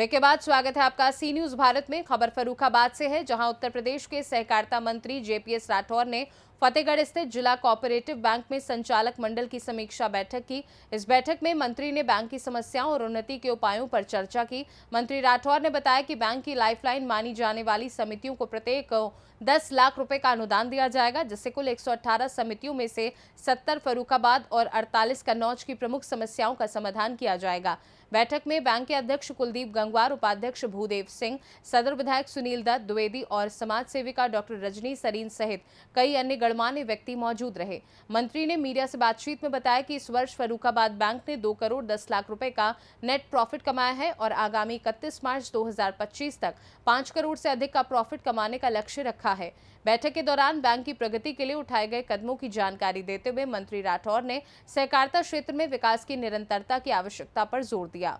Break के बाद स्वागत है आपका सी न्यूज भारत में। खबर फर्रुखाबाद से है, जहां उत्तर प्रदेश के सहकारिता मंत्री जेपीएस राठौर ने फतेहगढ़ स्थित जिला कोऑपरेटिव बैंक में संचालक मंडल की समीक्षा बैठक की। इस बैठक में मंत्री ने बैंक की समस्याओं और उन्नति के उपायों पर चर्चा की। मंत्री राठौर ने बताया कि बैंक की लाइफलाइन मानी जाने वाली समितियों को प्रत्येक 10 लाख रुपए का अनुदान दिया जाएगा, जिससे कुल 118 समितियों में से 70 फर्रुखाबाद और 48 कन्नौज की प्रमुख समस्याओं का समाधान किया जाएगा। बैठक में बैंक के अध्यक्ष कुलदीप गंगवार, उपाध्यक्ष भूदेव सिंह, सदर विधायक सुनील दत्त द्विवेदी और समाज सेविका डॉक्टर रजनी सरीन सहित कई अन्य गणमान्य व्यक्ति मौजूद रहे। मंत्री ने मीडिया से बातचीत में बताया कि इस वर्ष फर्रुखाबाद बैंक ने 2 करोड़ 10 लाख रुपए का नेट प्रॉफिट कमाया है और आगामी 31 मार्च 2025 तक 5 करोड़ से अधिक का प्रॉफिट कमाने का लक्ष्य रखा है। बैठक के दौरान बैंक की प्रगति के लिए उठाए गए कदमों की जानकारी देते हुए मंत्री राठौर ने सहकारिता क्षेत्र में विकास की निरंतरता की आवश्यकता पर जोर दिया।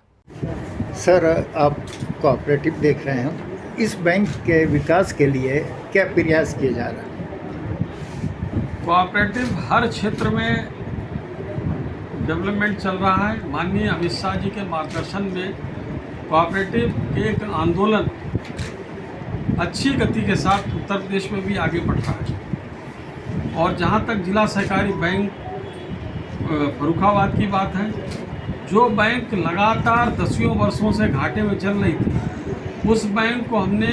सर, आप कोऑपरेटिव देख रहे हैं, इस बैंक के विकास के लिए क्या प्रयास किए जा रहे हैं? कोऑपरेटिव हर क्षेत्र में डेवलपमेंट चल रहा है। माननीय अमित शाह जी के मार्गदर्शन में कोऑपरेटिव एक आंदोलन अच्छी गति के साथ उत्तर प्रदेश में भी आगे बढ़ रहा है। और जहाँ तक जिला सहकारी बैंक फर्रुखाबाद की बात है, जो बैंक लगातार 10 वर्षों से घाटे में चल रही थी, उस बैंक को हमने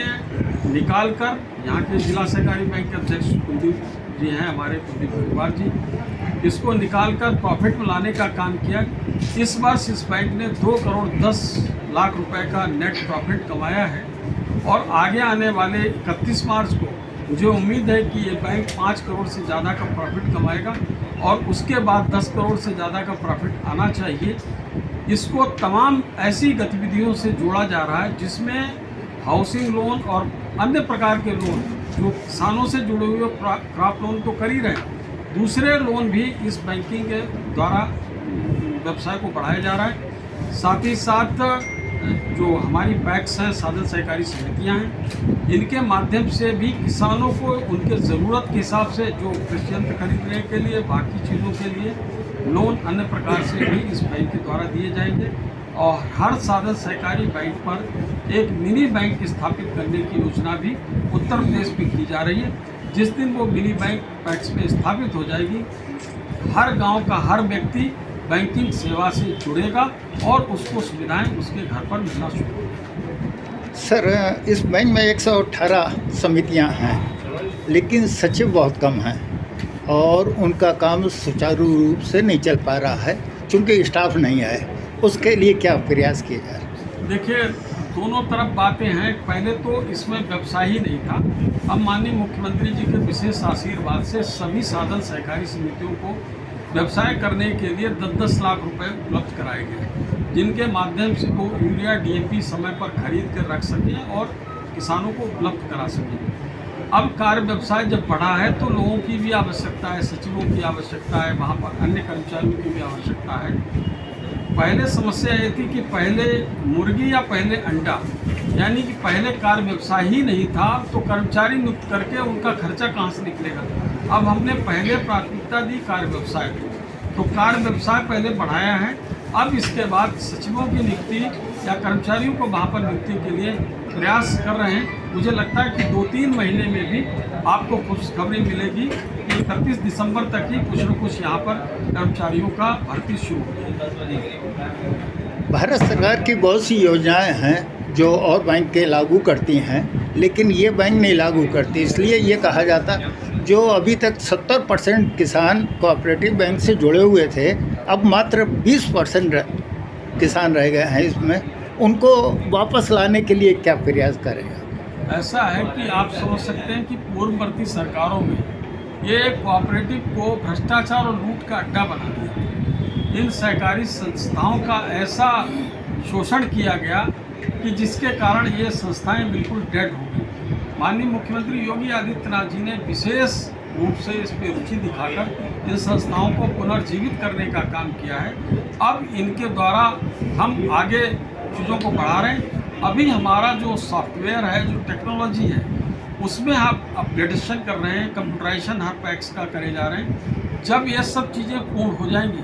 निकाल कर, यहाँ के जिला सहकारी बैंक के अध्यक्ष कुलदीप जी हैं हमारे, कुलदीप गंगवार जी, इसको निकाल कर प्रॉफिट में लाने का काम किया। इस वर्ष इस बैंक ने 2 करोड़ 10 लाख रुपए का नेट प्रॉफिट कमाया है और आगे आने वाले 31 मार्च को मुझे उम्मीद है कि ये बैंक 5 करोड़ से ज़्यादा का प्रॉफिट कमाएगा और उसके बाद 10 करोड़ से ज़्यादा का प्रॉफिट आना चाहिए। इसको तमाम ऐसी गतिविधियों से जोड़ा जा रहा है जिसमें हाउसिंग लोन और अन्य प्रकार के लोन, जो किसानों से जुड़े हुए क्रॉप लोन तो कर ही रहे हैं, दूसरे लोन भी इस बैंकिंग के द्वारा व्यवसाय को बढ़ाया जा रहा है। साथ ही साथ जो हमारी पैक्स हैं, साधन सहकारी समितियां हैं, इनके माध्यम से भी किसानों को उनके ज़रूरत के हिसाब से जो कृषि यंत्र खरीदने के लिए, बाकी चीज़ों के लिए लोन अन्य प्रकार से भी इस बैंक के द्वारा दिए जाएंगे। और हर साधन सहकारी बैंक पर एक मिनी बैंक स्थापित करने की योजना भी उत्तर प्रदेश में की जा रही है। जिस दिन वो मिनी बैंक पैक्स में स्थापित हो जाएगी, हर गाँव का हर व्यक्ति बैंकिंग सेवा से जुड़ेगा और उसको सुविधाएं उसके घर पर मिलना शुरू होगी। सर, इस बैंक में 118 समितियां हैं, लेकिन सचिव बहुत कम हैं और उनका काम सुचारू रूप से नहीं चल पा रहा है क्योंकि स्टाफ नहीं है। उसके लिए क्या प्रयास किए जा रहे हैं? देखिए, दोनों तरफ बातें हैं। पहले तो इसमें व्यवसाय ही नहीं था। अब माननीय मुख्यमंत्री जी के विशेष आशीर्वाद से सभी साधन सहकारी समितियों को व्यवसाय करने के लिए 10-10 लाख रुपए उपलब्ध कराए गए, जिनके माध्यम से वो यूरिया डीएपी समय पर खरीद कर रख सकें और किसानों को उपलब्ध करा सकें। अब कार्य व्यवसाय जब बढ़ा है तो लोगों की भी आवश्यकता है, सचिवों की आवश्यकता है, वहाँ पर अन्य कर्मचारियों की भी आवश्यकता है। पहले समस्या ये थी कि पहले मुर्गी या पहले अंडा, यानी कि पहले कार्य व्यवसाय ही नहीं था तो कर्मचारी नियुक्त करके उनका खर्चा कहाँ से निकलेगा। अब हमने पहले प्राथमिकता दी कार्य व्यवसाय को, तो कार्य व्यवसाय पहले बढ़ाया है। अब इसके बाद सचिवों की नियुक्ति या कर्मचारियों को वहाँ पर नियुक्ति के लिए प्रयास कर रहे हैं। मुझे लगता है कि 2-3 महीने में भी आपको खुशखबरी मिलेगी कि 31 दिसंबर तक ही कुछ न कुछ यहाँ पर कर्मचारियों का भर्ती शुरू होगी। भारत सरकार की बहुत सी योजनाएं हैं जो और बैंक के लागू करती हैं, लेकिन ये बैंक नहीं लागू करती। इसलिए ये कहा जाता, जो अभी तक 70% किसान कोऑपरेटिव बैंक से जुड़े हुए थे, अब मात्र 20% किसान रह गए हैं इसमें। उनको वापस लाने के लिए क्या प्रयास करेगा? ऐसा है कि आप समझ सकते हैं कि पूर्ववर्ती सरकारों में ये कोऑपरेटिव को भ्रष्टाचार और लूट का अड्डा बना दिया। इन सहकारी संस्थाओं का ऐसा शोषण किया गया कि जिसके कारण ये संस्थाएं बिल्कुल डेड हो गई। माननीय मुख्यमंत्री योगी आदित्यनाथ जी ने विशेष रूप से इस पर रुचि दिखाकर इन संस्थाओं को पुनर्जीवित करने का काम किया है। अब इनके द्वारा हम आगे चीज़ों को बढ़ा रहे हैं। अभी हमारा जो सॉफ्टवेयर है, जो टेक्नोलॉजी है, उसमें हम अपग्रेडेशन कर रहे हैं, कंप्यूटराइजेशन हर पैक्स का करे जा रहे हैं। जब ये सब चीज़ें पूर्ण हो जाएंगी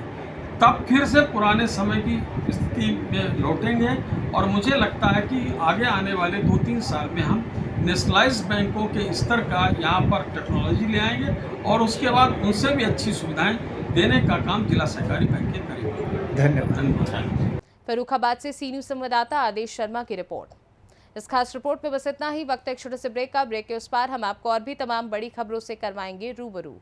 तब फिर से पुराने समय की स्थिति में लौटेंगे। और मुझे लगता है कि आगे आने वाले 2-3 साल में हम नेशनलाइज्ड बैंकों के स्तर का यहाँ पर टेक्नोलॉजी ले आएंगे और उसके बाद उनसे भी अच्छी सुविधाएं देने का काम जिला सहकारी बैंकें करेंगे। धन्यवाद। फर्रुखाबाद से सी न्यूज़ संवाददाता आदेश शर्मा की रिपोर्ट। इस खास रिपोर्ट में बस इतना ही। वक्त है एक छोटे से ब्रेक का। ब्रेक के उस पार हम आपको और भी तमाम बड़ी खबरों से करवाएंगे रूबरू।